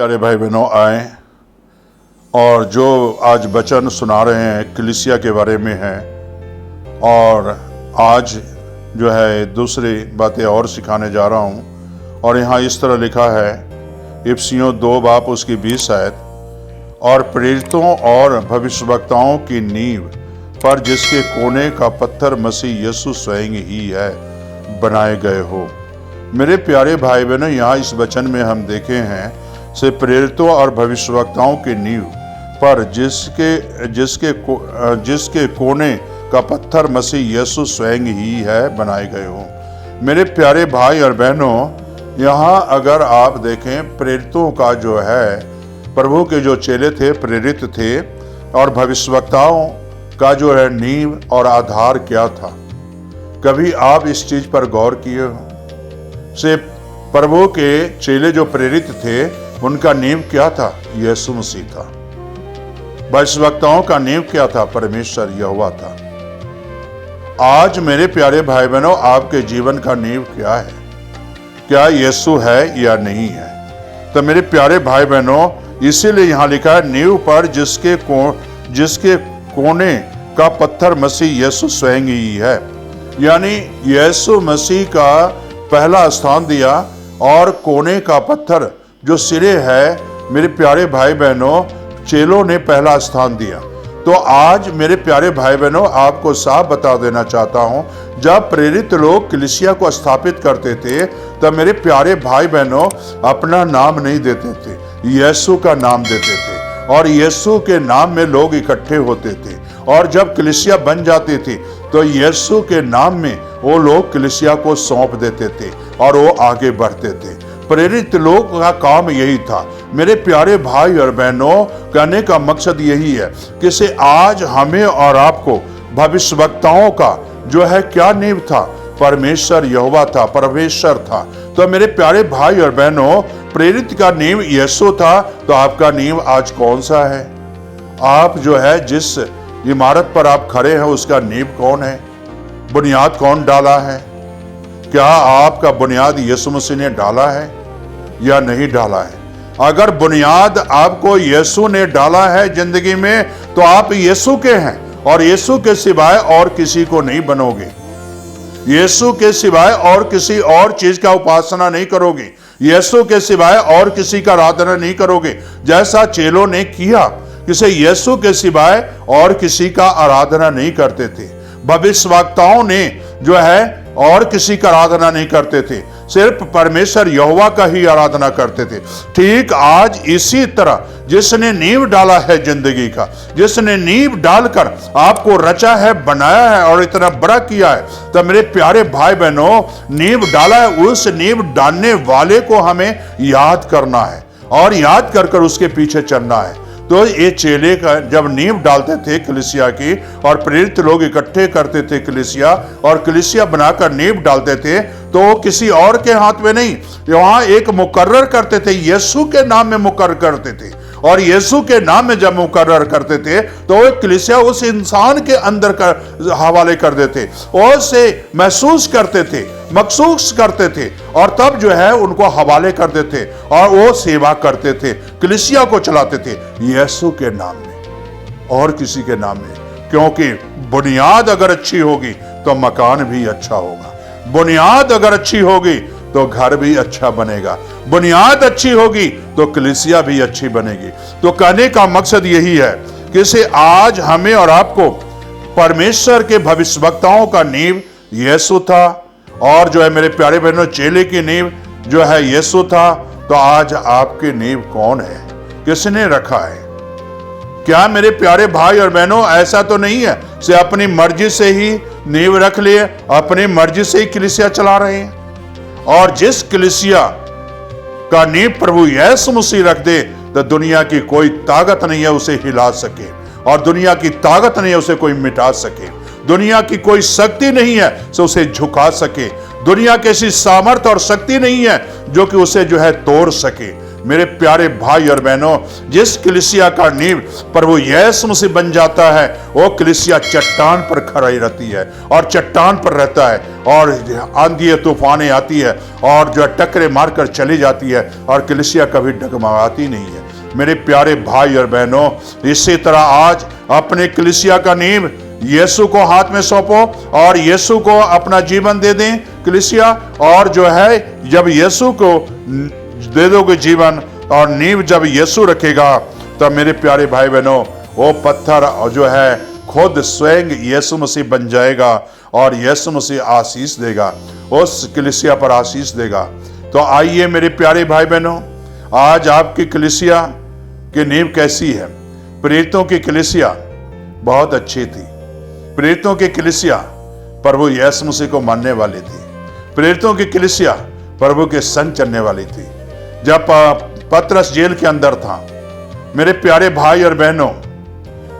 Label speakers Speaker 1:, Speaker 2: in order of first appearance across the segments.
Speaker 1: प्यारे भाई बहनों आए और जो आज वचन सुना रहे हैं कलीसिया के बारे में है। और आज जो है दूसरी बातें और सिखाने जा रहा हूँ। और यहाँ इस तरह लिखा है इफिसियों 2:20 आयत, और प्रेरितों और भविष्यवक्ताओं की नींव पर जिसके कोने का पत्थर मसीह यीशु स्वयं ही है बनाए गए हो। मेरे प्यारे भाई बहनों, यहाँ इस वचन में हम देखे हैं से प्रेरितों और भविष्यवक्ताओं की नींव पर जिसके कोने का पत्थर मसीह यीशु स्वयं ही है बनाए गए हो। मेरे प्यारे भाई और बहनों, यहाँ अगर आप देखें प्रेरितों का जो है, प्रभु के जो चेले थे प्रेरित थे, और भविष्यवक्ताओं का जो है नींव और आधार क्या था। कभी आप इस चीज पर गौर किए हो से प्रभु के चेले जो प्रेरित थे उनका नींव क्या था? यीशु मसीह था। भविष्यवक्ताओं का नींव क्या था? परमेश्वर यहोवा था। आज मेरे प्यारे भाई बहनों, आपके जीवन का नींव क्या है? क्या यीशु है या नहीं है? तो मेरे प्यारे भाई बहनों, इसीलिए यहाँ लिखा है नींव पर जिसके कोने का पत्थर मसीह यीशु स्वयं ही है। यानी यीशु मसीह का पहला स्थान दिया और कोने का पत्थर जो सिरे है, मेरे प्यारे भाई बहनों, चेलों ने पहला स्थान दिया। तो आज मेरे प्यारे भाई बहनों, आपको साफ बता देना चाहता हूं, जब प्रेरित लोग कलीसिया को स्थापित करते थे तब मेरे प्यारे भाई बहनों अपना नाम नहीं देते थे, यीशु का नाम देते थे। और यीशु के नाम में लोग इकट्ठे होते थे। और जब कलीसिया बन जाती थी तो यीशु के नाम में वो लोग कलीसिया को सौंप देते थे और वो आगे बढ़ते थे। प्रेरित लोग का काम यही था। मेरे प्यारे भाई और बहनों, कहने का मकसद यही है कि से आज हमें और आपको भविष्यवक्ताओं का जो है क्या नींव था? परमेश्वर यहोवा था, परमेश्वर था। तो मेरे प्यारे भाई और बहनों, प्रेरित का नींव यीशु था, तो आपका नींव आज कौन सा है? आप जो है जिस इमारत पर आप खड़े हैं उसका नींव कौन है? बुनियाद कौन डाला है? क्या आपका बुनियाद यीशु मसीह ने डाला है या नहीं डाला है? अगर बुनियाद आपको यीशु ने डाला है जिंदगी में, तो आप यीशु के हैं और यीशु के सिवाय और किसी को नहीं बनोगे। यीशु के सिवाय और किसी और चीज का उपासना नहीं करोगे। यीशु के सिवाय और किसी का आराधना नहीं करोगे। जैसा चेलों ने किया, किसी यीशु के सिवाय और किसी का आराधना नहीं करते थे। भविष्यवक्ताओं ने जो है और किसी का आराधना नहीं करते थे, सिर्फ परमेश्वर यहोवा का ही आराधना करते थे। ठीक आज इसी तरह जिसने नींव डाला है जिंदगी का, जिसने नींव डालकर आपको रचा है, बनाया है और इतना बड़ा किया है, तो मेरे प्यारे भाई बहनों, नींव डाला है, उस नींव डालने वाले को हमें याद करना है और याद कर कर उसके पीछे चलना है। तो ये चेले का जब नींव डालते थे कलीसिया की, और प्रेरित लोग इकट्ठे करते थे कलीसिया और कलीसिया बनाकर नींव डालते थे, तो वो किसी और के हाथ में नहीं, वहां एक मुकर्रर करते थे, यीशु के नाम में मुकर्रर करते थे। और यीशु के नाम में जब मुकर्रर करते थे तो वो कलीसिया उस इंसान के अंदर का हवाले कर देते, उससे महसूस करते थे, मखसूस करते थे, और तब जो है उनको हवाले कर देते और वो सेवा करते थे, कलीसिया को चलाते थे यीशु के नाम में और किसी के नाम में। क्योंकि बुनियाद अगर अच्छी होगी तो मकान भी अच्छा होगा, बुनियाद अगर अच्छी होगी तो घर भी अच्छा बनेगा, बुनियाद अच्छी होगी तो कलीसिया भी अच्छी बनेगी। तो कहने का मकसद यही है कि से आज हमें और आपको परमेश्वर के भविष्यवक्ताओं का नींव यीशु था, और जो है मेरे प्यारे बहनों, चेले की नींव जो है यीशु था। तो आज आपकी नींव कौन है? किसने रखा है? क्या मेरे प्यारे भाई और बहनों ऐसा तो नहीं है से अपनी मर्जी से ही नींव रख लिए, अपनी मर्जी से ही कलीसिया चला रहे हैं? और जिस कलीसिया का नींव प्रभु यीशु मसीह रख दे तो दुनिया की कोई ताकत नहीं है उसे हिला सके, और दुनिया की ताकत नहीं है उसे कोई मिटा सके, दुनिया की कोई शक्ति नहीं है सो उसे झुका सके, दुनिया की ऐसी सामर्थ और शक्ति नहीं है जो कि उसे जो है तोड़ सके। मेरे प्यारे भाई और बहनों, जिस कलीसिया का नींव प्रभु यीशु मसीह बन जाता है, वो कलीसिया चट्टान पर खड़ी रहती है और चट्टान पर रहता है, और आंधी तूफानें आती है और जो टकरे मारकर चली जाती है, और कलीसिया कभी डगमगाती नहीं है। मेरे प्यारे भाई और बहनों, इसी तरह आज अपने कलीसिया का नींव यीशु को हाथ में सौंपो और यीशु को अपना जीवन दे दें कलीसिया। और जो है, जब यीशु को दे दोगे जीवन और नींव जब यीशु रखेगा, तब मेरे प्यारे भाई बहनों, वो पत्थर जो है खुद स्वयं यीशु मसीह बन जाएगा और यीशु मसीह आशीष देगा, उस कलीसिया पर आशीष देगा। तो आइए मेरे प्यारे भाई बहनों, आज आपकी कलीसिया की नींव कैसी है? प्रेरितों की कलीसिया बहुत अच्छी थी। प्रेरितों की कलीसिया प्रभु यीशु मसीह को मानने वाली थी। प्रेरितों की कलीसिया प्रभु के संग चलने वाली थी। जब पतरस जेल के अंदर था, मेरे प्यारे भाई और बहनों,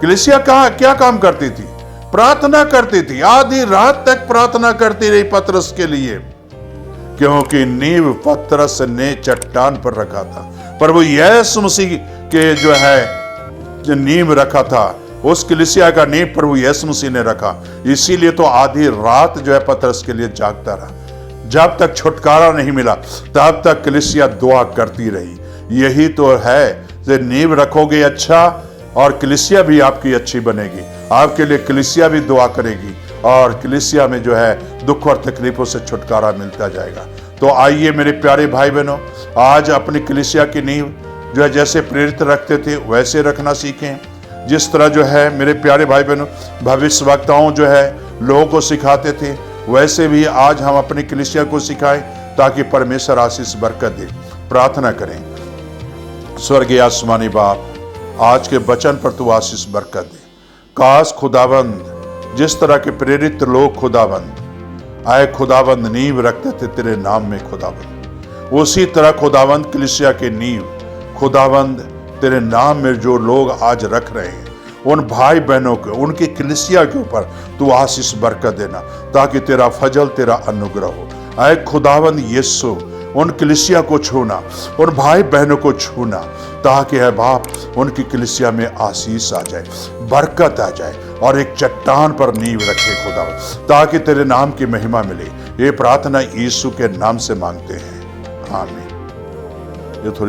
Speaker 1: कलीसिया क्या काम करती थी? प्रार्थना करती थी। आधी रात तक प्रार्थना करती रही पतरस के लिए, क्योंकि नींव पतरस ने चट्टान पर रखा था। प्रभु यीशु मसीह के जो है जो नींव रखा था, उस कलीसिया का नींव प्रभु यीशु मसीह ने रखा। इसीलिए तो आधी रात जो है पतरस के लिए जागता रहा। जब तक छुटकारा नहीं मिला तब तक कलीसिया दुआ करती रही। यही तो है, जो नींव रखोगे अच्छा, और कलीसिया भी आपकी अच्छी बनेगी। आपके लिए कलीसिया भी दुआ करेगी और कलीसिया में जो है दुख और तकलीफों से छुटकारा मिलता जाएगा। तो आइए मेरे प्यारे भाई बहनों, आज अपनी कलीसिया की नींव जो है जैसे प्रेरित रखते थे वैसे रखना सीखें। जिस तरह जो है मेरे प्यारे भाई बहनों भविष्यवक्ताओं जो है लोगों को सिखाते थे, वैसे भी आज हम अपनी कलीसिया को सिखाएं, ताकि परमेश्वर आशीष बरकत दे। प्रार्थना करें। स्वर्गीय आसमानी बाप, आज के वचन पर तू आशीष बरकत दे। काश खुदाबंद, जिस तरह के प्रेरित लोग खुदाबंद आए, खुदाबंद नींव रखते थे तेरे नाम में खुदाबंद, उसी तरह खुदाबंद कलीसिया के नींव खुदाबंद तेरे नाम में जो लोग आज रख रहे हैं, उन भाई बहनों के, उनकी कलीसिया के ऊपर तू आशीष बरकत देना, ताकि तेरा फजल, तेरा अनुग्रह हो। आए खुदावंद यीशु, उन कलीसिया को छूना, उन भाई बहनों को छूना, ताकि है बाप उनकी कलीसिया में आशीष आ जाए, बरकत आ जाए, और एक चट्टान पर नींव रखे खुदावंद, ताकि तेरे नाम की महिमा मिले। ये प्रार्थना यीशु के नाम से मांगते हैं, आमीन। ये थोड़ी